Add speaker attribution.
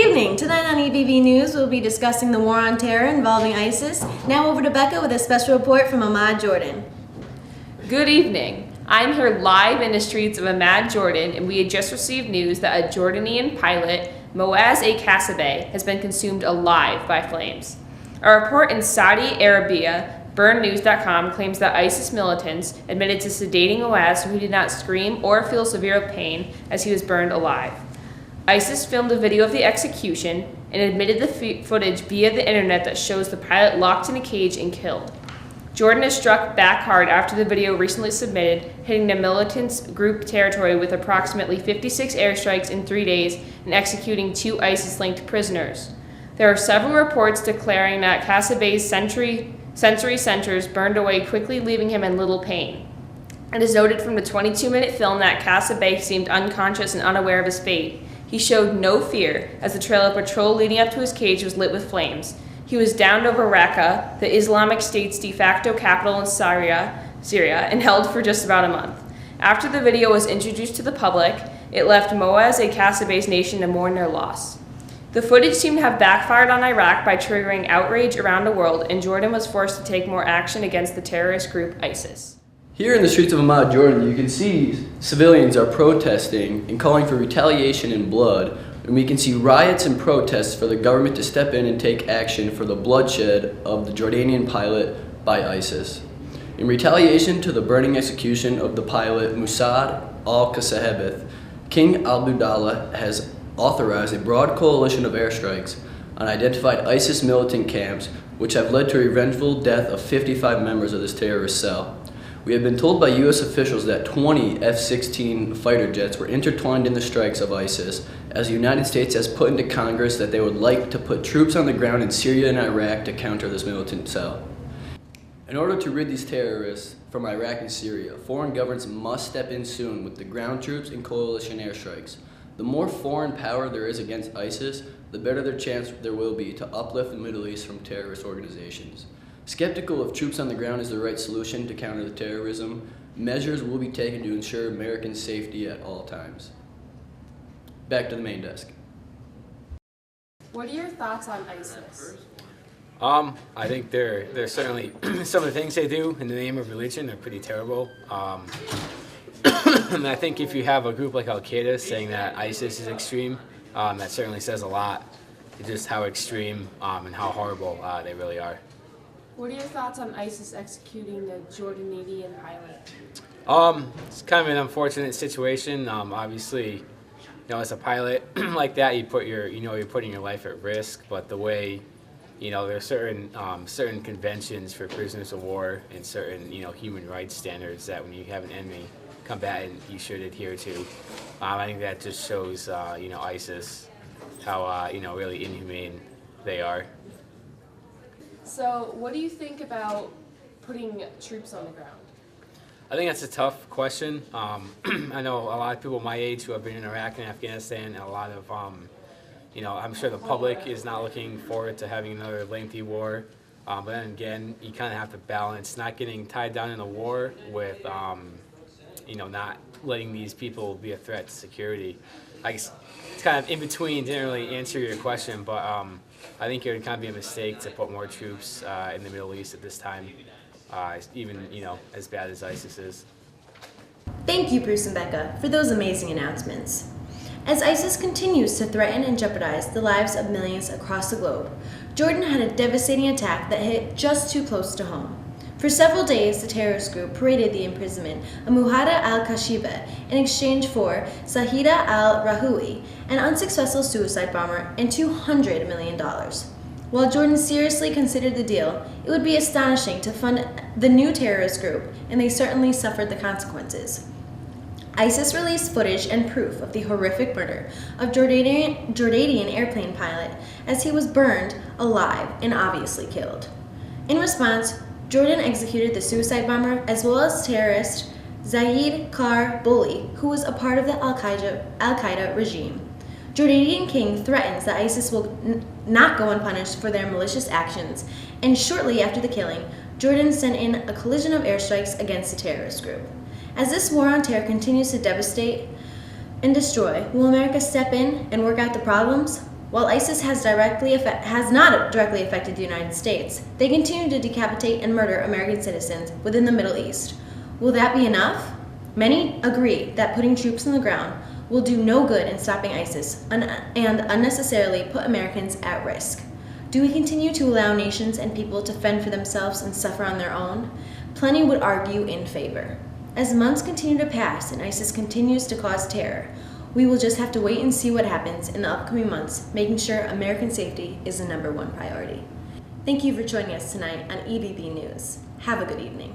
Speaker 1: evening. Tonight on EBV News, we'll be discussing the war on terror involving ISIS. Now over to Becca with a special report from Ahmad Jordan.
Speaker 2: Good evening. I'm here live in the streets of Ahmad Jordan, and we had just received news that a Jordanian pilot, Moaz A. Kasabeh, has been consumed alive by flames. A report in Saudi Arabia, BurnNews.com, claims that ISIS militants admitted to sedating Moaz so he did not scream or feel severe pain as he was burned alive. ISIS filmed a video of the execution and admitted the footage via the internet that shows the pilot locked in a cage and killed. Jordan has struck back hard after the video recently submitted, hitting the militants' group territory with approximately 56 airstrikes in 3 days and executing 2 ISIS-linked prisoners. There are several reports declaring that Kasabeh's sensory sensors burned away quickly, leaving him in little pain. It is noted from the 22-minute film that Kasabeh seemed unconscious and unaware of his fate. He showed no fear as the trail of patrol leading up to his cage was lit with flames. He was downed over Raqqa, the Islamic State's de facto capital in Syria, and held for just about a month. After the video was introduced to the public, it left Moaz A. Kasabeh's nation to mourn their loss. The footage seemed to have backfired on Iraq by triggering outrage around the world, and Jordan was forced to take more action against the terrorist group ISIS.
Speaker 3: Here in the streets of Ahmad Jordan, you can see civilians are protesting and calling for retaliation and blood, and we can see riots and protests for the government to step in and take action for the bloodshed of the Jordanian pilot by ISIS. In retaliation to the burning execution of the pilot Mossad al-Kasabeh, King Abdullah has authorized a broad coalition of airstrikes on identified ISIS militant camps, which have led to a revengeful death of 55 members of this terrorist cell. We have been told by U.S. officials that 20 F-16 fighter jets were intertwined in the strikes of ISIS, as the United States has put into Congress that they would like to put troops on the ground in Syria and Iraq to counter this militant cell. In order to rid these terrorists from Iraq and Syria, foreign governments must step in soon with the ground troops and coalition airstrikes. The more foreign power there is against ISIS, the better their chance there will be to uplift the Middle East from terrorist organizations. Skeptical if troops on the ground is the right solution to counter the terrorism, measures will be taken to ensure American safety at all times. Back to the main desk.
Speaker 2: What are your thoughts on ISIS?
Speaker 4: I think they're certainly some of the things they do in the name of religion are pretty terrible. And I think if you have a group like Al-Qaeda saying that ISIS is extreme, that certainly says a lot. Just how extreme and how horrible they really are.
Speaker 2: What are your thoughts on ISIS executing the Jordanian pilot?
Speaker 4: It's kind of an unfortunate situation. Obviously, as a pilot like that, you're putting your life at risk. But the way, there are certain conventions for prisoners of war and certain, human rights standards that when you have an enemy combatant, you should adhere to. I think that just shows, ISIS how, really inhumane they are.
Speaker 2: So, what do you think about putting troops on the ground?
Speaker 4: I think that's a tough question. I know a lot of people my age who have been in Iraq and Afghanistan, and a lot of, I'm sure the public is not looking forward to having another lengthy war. But then again, you kind of have to balance not getting tied down in a war with, not letting these people be a threat to security. I guess it's kind of in between. Didn't really answer your question, but I think it would kind of be a mistake to put more troops in the Middle East at this time, even as bad as ISIS is.
Speaker 1: Thank you, Bruce and Becca, for those amazing announcements. As ISIS continues to threaten and jeopardize the lives of millions across the globe, Jordan had a devastating attack that hit just too close to home. For several days, the terrorist group paraded the imprisonment of Muhada al-Kasabeh in exchange for Zahida al-Rahoui, an unsuccessful suicide bomber, and $200 million. While Jordan seriously considered the deal, it would be astonishing to fund the new terrorist group, and they certainly suffered the consequences. ISIS released footage and proof of the horrific murder of Jordanian airplane pilot as he was burned alive and obviously killed. In response, Jordan executed the suicide bomber as well as terrorist Zaid Karboli, who was a part of the Al-Qaeda regime. Jordanian king threatens that ISIS will not go unpunished for their malicious actions, and shortly after the killing, Jordan sent in a collision of airstrikes against the terrorist group. As this war on terror continues to devastate and destroy, will America step in and work out the problems? While ISIS has not directly affected the United States, they continue to decapitate and murder American citizens within the Middle East. Will that be enough? Many agree that putting troops on the ground will do no good in stopping ISIS and unnecessarily put Americans at risk. Do we continue to allow nations and people to fend for themselves and suffer on their own? Plenty would argue in favor. As months continue to pass and ISIS continues to cause terror, we will just have to wait and see what happens in the upcoming months, making sure American safety is the #1 priority. Thank you for joining us tonight on EBB News. Have a good evening.